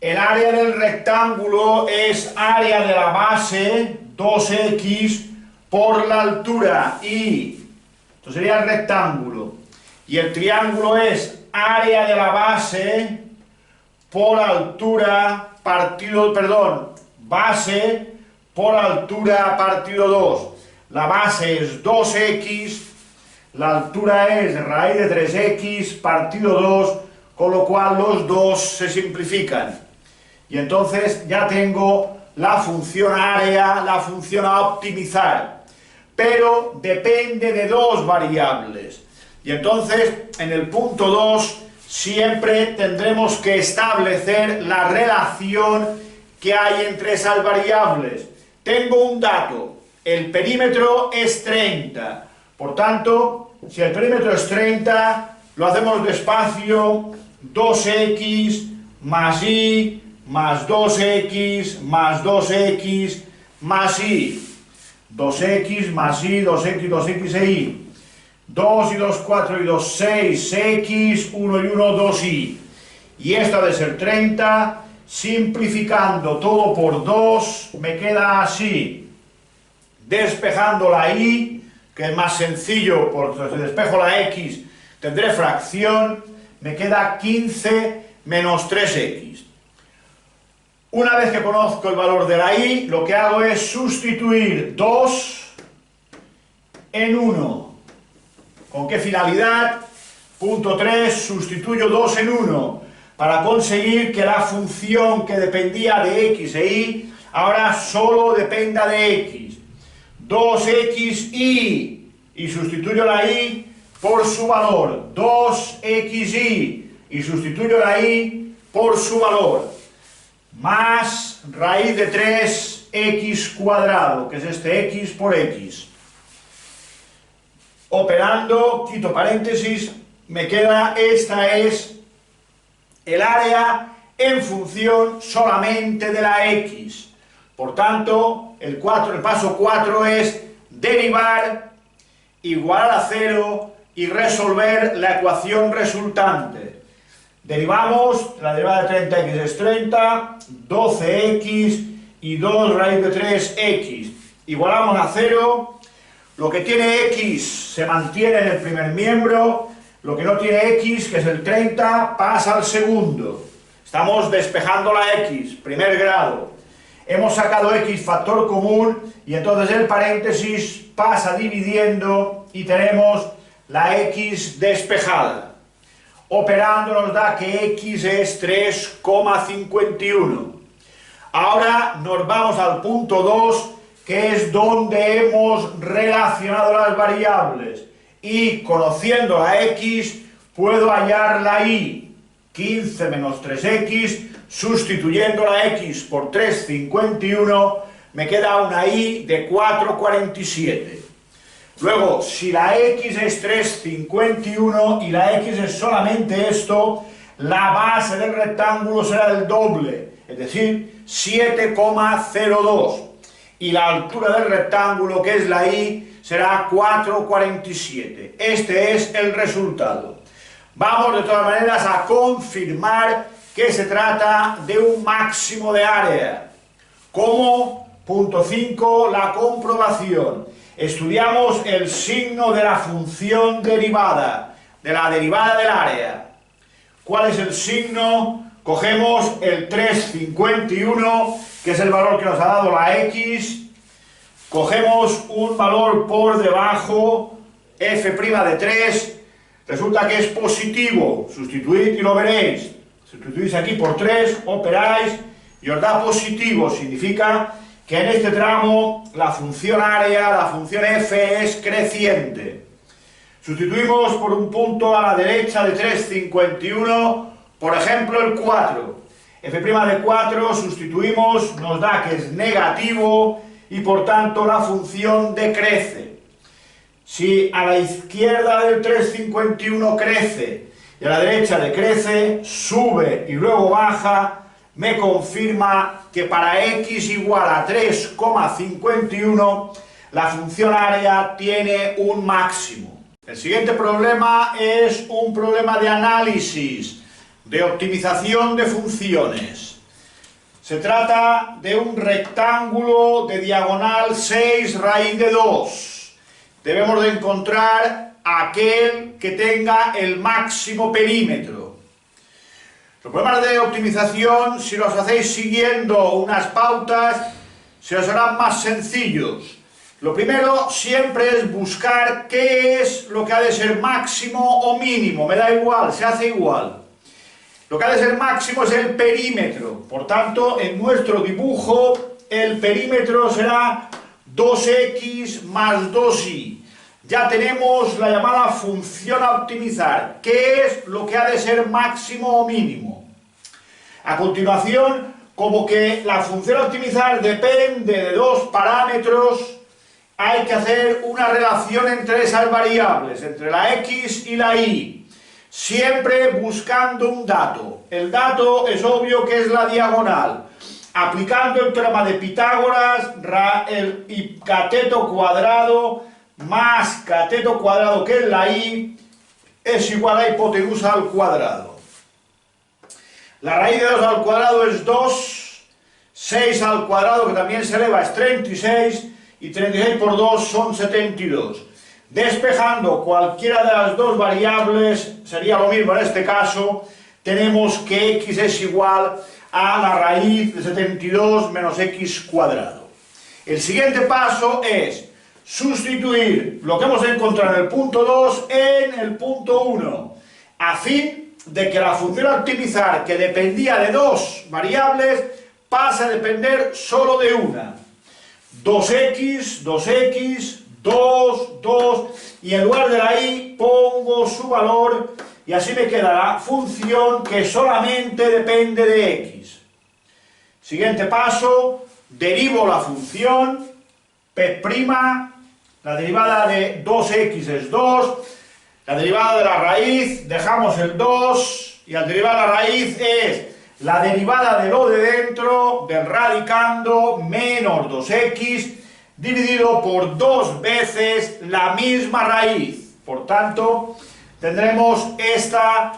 El área del rectángulo es área de la base 2x por la altura y. Esto sería el rectángulo. Y el triángulo es área de la base por altura partido, base por altura partido 2. La base es 2x, la altura es raíz de 3x partido 2, con lo cual los dos se simplifican. Y entonces ya tengo la función área, la función a optimizar. Pero depende de dos variables. Y entonces, en el punto 2, siempre tendremos que establecer la relación que hay entre esas variables. Tengo un dato, el perímetro es 30. Por tanto, si el perímetro es 30, lo hacemos despacio, 2x más y más 2x más 2x más y. 2x más y, 2x, 2x e y. 2 y 2, 4 y 2, 6, x, 1 y 1, 2y. Y esto ha de ser 30, simplificando todo por 2, me queda así. Despejando la y, que es más sencillo, porque si despejo la x, tendré fracción, me queda 15 menos 3x. Una vez que conozco el valor de la y, lo que hago es sustituir 2 en 1. ¿Con qué finalidad? Punto 3, sustituyo 2 en 1 para conseguir que la función que dependía de x e y ahora solo dependa de x. 2xy y sustituyo la y por su valor. 2xy y sustituyo la y por su valor. Más raíz de 3x cuadrado, que es este x por x. Operando, quito paréntesis, me queda, esta es el área en función solamente de la x. Por tanto, el paso 4 es derivar, igualar a 0 y resolver la ecuación resultante. Derivamos, la derivada de 30x es 30, 12x y 2 raíz de 3x. Igualamos a 0. Lo que tiene x se mantiene en el primer miembro, lo que no tiene x, que es el 30, pasa al segundo. Estamos despejando la x, primer grado. hemos sacado x factor común y entonces el paréntesis pasa dividiendo y tenemos la x despejada. Operando nos da que x es 3,51. Ahora nos vamos al punto 2, que es donde hemos relacionado las variables. Y conociendo la x, puedo hallar la y. 15 menos 3x, sustituyendo la x por 3,51, me queda una y de 4,47. Luego, si la x es 3,51 y la x es solamente esto, la base del rectángulo será el doble, es decir, 7,02. Y la altura del rectángulo, que es la y, será 4,47. Este es el resultado. Vamos de todas maneras a confirmar que se trata de un máximo de área. Como punto 5, la comprobación. Estudiamos el signo de la función derivada, de la derivada del área. ¿Cuál es el signo? Cogemos el 3,51, que es el valor que nos ha dado la x. Cogemos un valor por debajo, f' de 3. Resulta que es positivo, sustituid y lo veréis. Sustituís aquí por 3, operáis y os da positivo. Significa que en este tramo la función área, la función f es creciente. Sustituimos por un punto a la derecha de 3,51, por ejemplo el 4. f' de 4 sustituimos, nos da que es negativo y por tanto la función decrece. Si a la izquierda del 3,51 crece y a la derecha decrece, sube y luego baja, me confirma que para x igual a 3,51 la función área tiene un máximo. El siguiente problema es un problema de análisis, de optimización de funciones. Se trata de un rectángulo de diagonal 6 raíz de 2. Debemos de encontrar aquel que tenga el máximo perímetro. Los problemas de optimización, si los hacéis siguiendo unas pautas, se os harán más sencillos. Lo primero siempre es buscar qué es lo que ha de ser máximo o mínimo, me da igual, se hace igual. Lo que ha de ser máximo es el perímetro, por tanto, en nuestro dibujo el perímetro será 2x más 2y. Ya tenemos la llamada función a optimizar. ¿Qué es lo que ha de ser máximo o mínimo? A continuación, como que la función a optimizar depende de dos parámetros, hay que hacer una relación entre esas variables, entre la x y la y, siempre buscando un dato. El dato es obvio que es la diagonal. Aplicando el teorema de Pitágoras, el cateto cuadrado más cateto cuadrado, que es la y, es igual a hipotenusa al cuadrado. La raíz de 2 al cuadrado es 2, 6 al cuadrado, que también se eleva, es 36, y 36 por 2 son 72. Despejando cualquiera de las dos variables, sería lo mismo en este caso, tenemos que x es igual a la raíz de 72 menos x cuadrado. El siguiente paso es sustituir lo que hemos encontrado en el punto 2 en el punto 1, a fin de que la función a optimizar, que dependía de dos variables, pase a depender solo de una. 2x, 2x, 2, 2, y en lugar de la y pongo su valor, y así me queda la función que solamente depende de x. Siguiente paso, derivo la función, p', la derivada de 2x es 2, la derivada de la raíz, dejamos el 2, y al derivar la raíz es la derivada de lo de dentro, del radicando, menos 2x, dividido por 2 veces la misma raíz. Por tanto, tendremos esta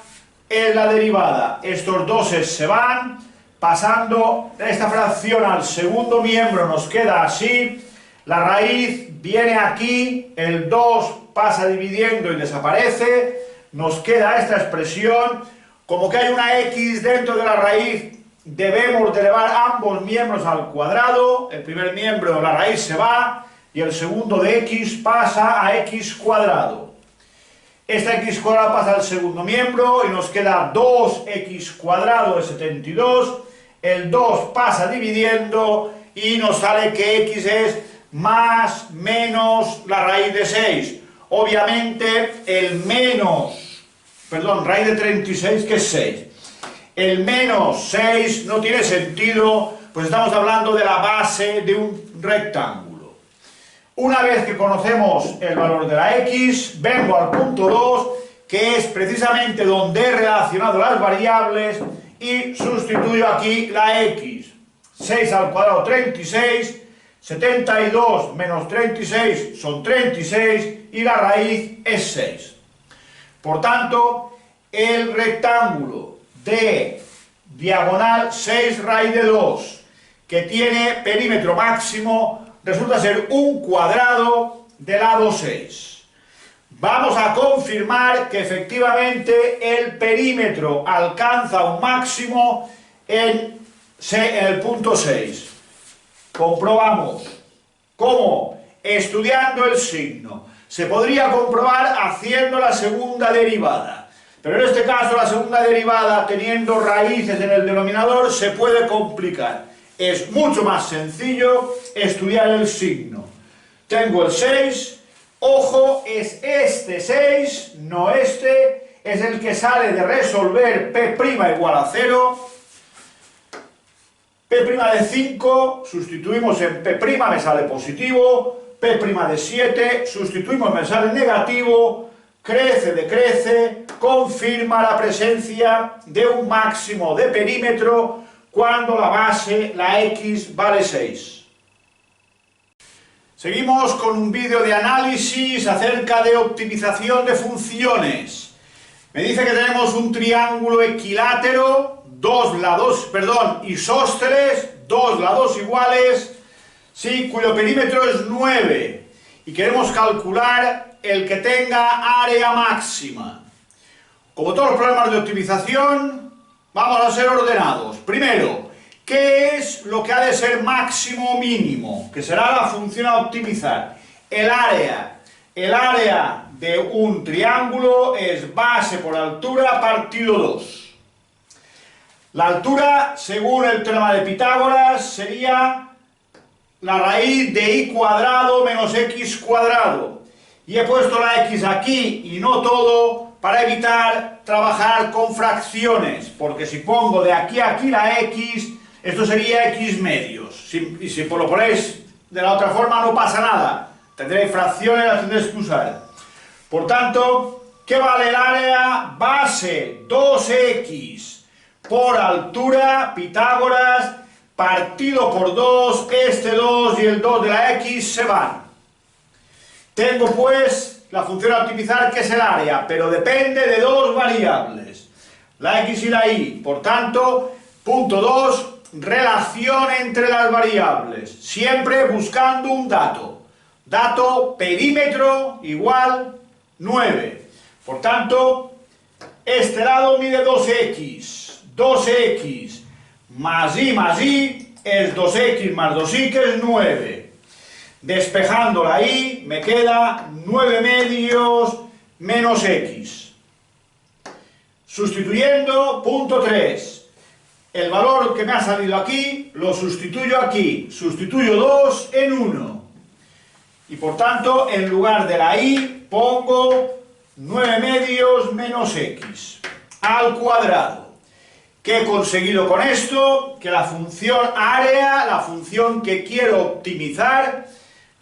es la derivada. Estos doses se van, pasando esta fracción al segundo miembro nos queda así, la raíz viene aquí, el 2 pasa dividiendo y desaparece, nos queda esta expresión, como que hay una x dentro de la raíz, debemos de elevar ambos miembros al cuadrado. El primer miembro de la raíz se va y el segundo de x pasa a x cuadrado. Esta x cuadrado pasa al segundo miembro y nos queda 2x cuadrado de 72. El 2 pasa dividiendo y nos sale que x es más menos la raíz de 6. Obviamente el raíz de 36, que es 6. El menos 6 no tiene sentido, pues estamos hablando de la base de un rectángulo. Una vez que conocemos el valor de la x, vengo al punto 2, que es precisamente donde he relacionado las variables y sustituyo aquí la x. 6 al cuadrado 36, 72 menos 36 son 36 y la raíz es 6. Por tanto, el rectángulo de diagonal 6 raíz de 2, que tiene perímetro máximo, resulta ser un cuadrado de lado 6. Vamos a confirmar que efectivamente el perímetro alcanza un máximo en el punto 6. Comprobamos. ¿Cómo? Estudiando el signo. Se podría comprobar haciendo la segunda derivada. Pero en este caso la segunda derivada, teniendo raíces en el denominador, se puede complicar. Es mucho más sencillo estudiar el signo. Tengo el 6, ojo, es este 6, no este, es el que sale de resolver P' igual a 0. P' de 5, sustituimos en P', me sale positivo. P' de 7, sustituimos, me sale negativo. Crece, decrece, confirma la presencia de un máximo de perímetro cuando la base, la x, vale 6. Seguimos con un vídeo de análisis acerca de optimización de funciones. Me dice que tenemos un triángulo equilátero, isósceles, dos lados iguales, sí, cuyo perímetro es 9, y queremos calcular el que tenga área máxima. Como todos los problemas de optimización, vamos a ser ordenados. Primero, ¿qué es lo que ha de ser máximo o mínimo? Que será la función a optimizar. El área. El área de un triángulo es base por altura partido 2. La altura, según el teorema de Pitágoras, sería la raíz de y cuadrado menos x cuadrado. Y he puesto la x aquí y no todo para evitar trabajar con fracciones, porque si pongo de aquí a aquí la x, esto sería x medios. Y si lo ponéis de la otra forma no pasa nada, tendréis fracciones, las tendréis que usar. Por tanto, ¿qué vale el área? Base 2x por altura, Pitágoras, partido por 2, este 2 y el 2 de la x se van. Tengo pues la función a optimizar, que es el área, pero depende de dos variables, la x y la y. Por tanto, punto 2, relación entre las variables, siempre buscando un dato. Dato perímetro igual 9. Por tanto, este lado mide 2x. 2x más y es 2x más 2y, que es 9. Despejando la y, me queda 9 medios menos x. Sustituyendo, punto 3. El valor que me ha salido aquí, lo sustituyo aquí. Sustituyo 2 en 1. Y por tanto, en lugar de la y, pongo 9 medios menos x al cuadrado. ¿Qué he conseguido con esto? Que la función área, la función que quiero optimizar,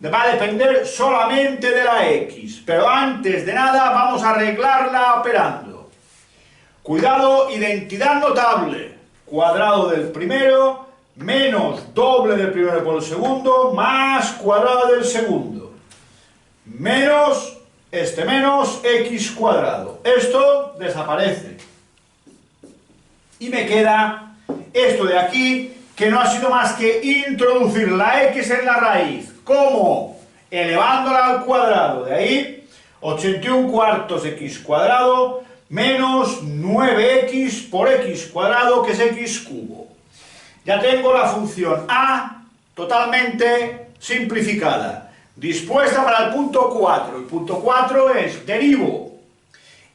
va a depender solamente de la x, pero antes de nada vamos a arreglarla operando. Cuidado, identidad notable, cuadrado del primero menos doble del primero por el segundo más cuadrado del segundo, menos este menos x cuadrado. Esto desaparece y me queda esto de aquí, que no ha sido más que introducir la x en la raíz. ¿Cómo? Elevándola al cuadrado. De ahí 81 cuartos x cuadrado menos 9x por x cuadrado, que es x cubo. ya tengo la función a totalmente simplificada, dispuesta para el punto 4. El punto 4 es derivo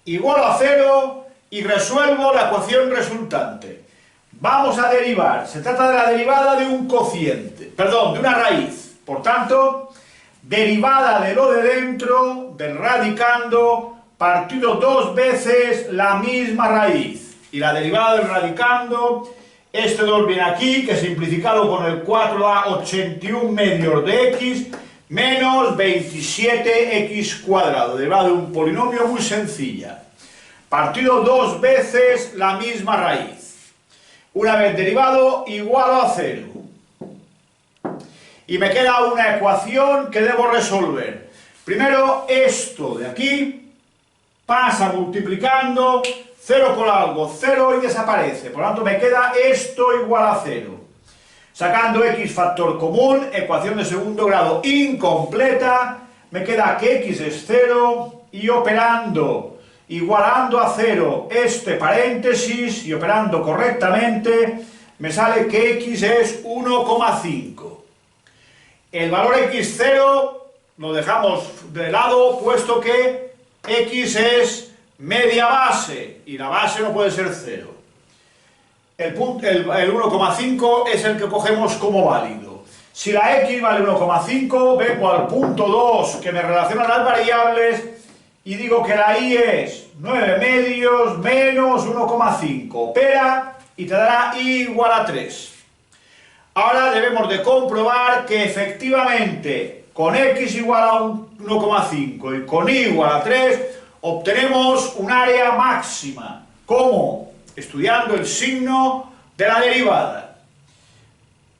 igual a 0 y resuelvo la ecuación resultante. Vamos a derivar, se trata de la derivada de un cociente, perdón, de una raíz. Por tanto, derivada de lo de dentro, del radicando, partido dos veces la misma raíz. Y la derivada del radicando, este 2 viene aquí, que simplificado con el 4 da 81 medios de x menos 27x cuadrado, derivada de un polinomio muy sencilla. Partido dos veces la misma raíz. Una vez derivado, igual a 0. Y me queda una ecuación que debo resolver. Primero, esto de aquí pasa multiplicando 0 por algo, 0 y desaparece. Por lo tanto, me queda esto igual a 0. Sacando x factor común, ecuación de segundo grado incompleta, me queda que x es 0 y operando, igualando a 0 este paréntesis y operando correctamente, me sale que x es 1,5. El valor x0 lo dejamos de lado, puesto que x es media base y la base no puede ser 0. El 1,5 es el que cogemos como válido. Si la x vale 1,5, vengo al punto 2 que me relaciona las variables y digo que la y es 9 medios menos 1,5. Opera y te dará y igual a 3. Ahora debemos de comprobar que efectivamente con x igual a 1,5 y con y igual a 3 obtenemos un área máxima. ¿Cómo? Estudiando el signo de la derivada.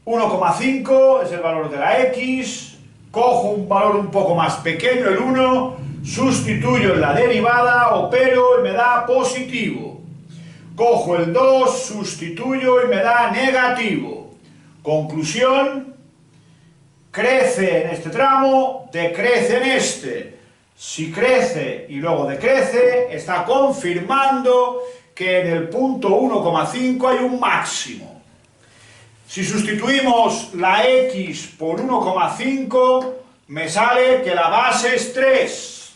1,5 es el valor de la x, cojo un valor un poco más pequeño, el 1, sustituyo en la derivada, opero y me da positivo. Cojo el 2, sustituyo y me da negativo. Conclusión, crece en este tramo, decrece en este. Si crece y luego decrece, está confirmando que en el punto 1,5 hay un máximo. Si sustituimos la x por 1,5, me sale que la base es 3.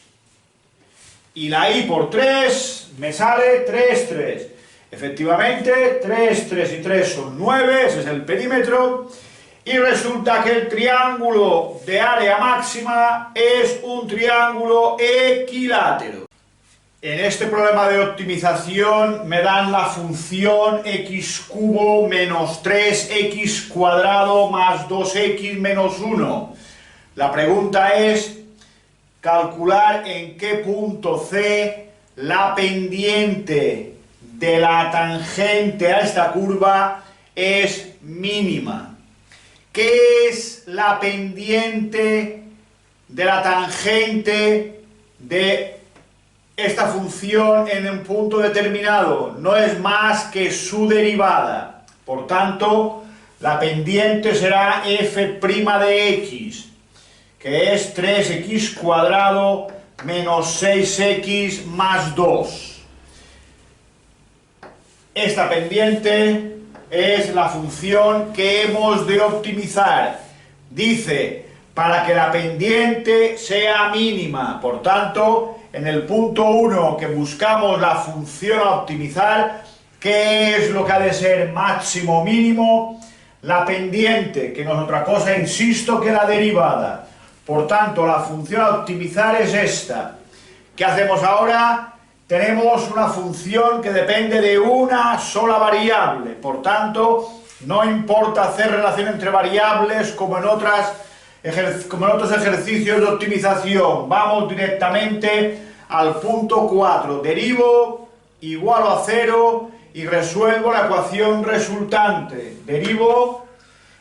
Y la y por 3 me sale 3, 3. Efectivamente, 3, 3 y 3 son 9, ese es el perímetro, y resulta que el triángulo de área máxima es un triángulo equilátero. En este problema de optimización me dan la función x cubo menos 3x cuadrado más 2x menos 1. La pregunta es calcular en qué punto C la pendiente de la tangente a esta curva es mínima. ¿Qué es la pendiente de la tangente de esta función en un punto determinado? No es más que su derivada. Por tanto, la pendiente será f' de x, que es 3x cuadrado menos 6x más 2. Esta pendiente es la función que hemos de optimizar. Dice, para que la pendiente sea mínima. Por tanto, en el punto 1 que buscamos la función a optimizar, ¿qué es lo que ha de ser máximo o mínimo? La pendiente, que no es otra cosa, insisto, que la derivada. Por tanto, la función a optimizar es esta. ¿Qué hacemos ahora? Tenemos una función que depende de una sola variable, por tanto, no importa hacer relación entre variables como en otros ejercicios de optimización. Vamos directamente al punto 4, derivo, igual a 0 y resuelvo la ecuación resultante. Derivo,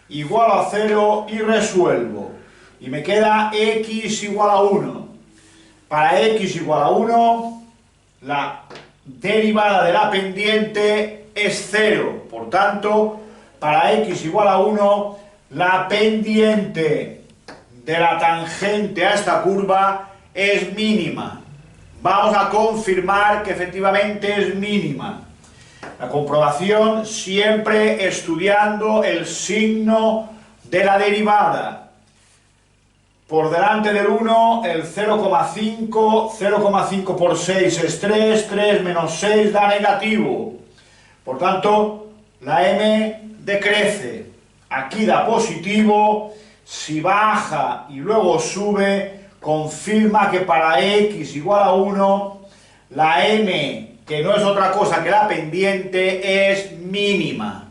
igual a 0 y resuelvo. Y me queda x igual a 1. Para x igual a 1... la derivada de la pendiente es 0, por tanto, para x igual a 1, la pendiente de la tangente a esta curva es mínima. Vamos a confirmar que efectivamente es mínima. La comprobación siempre estudiando el signo de la derivada. Por delante del 1, el 0,5, 0,5 por 6 es 3, 3 menos 6 da negativo. Por tanto, la m decrece. Aquí da positivo, si baja y luego sube, confirma que para x igual a 1, la m, que no es otra cosa que la pendiente, es mínima.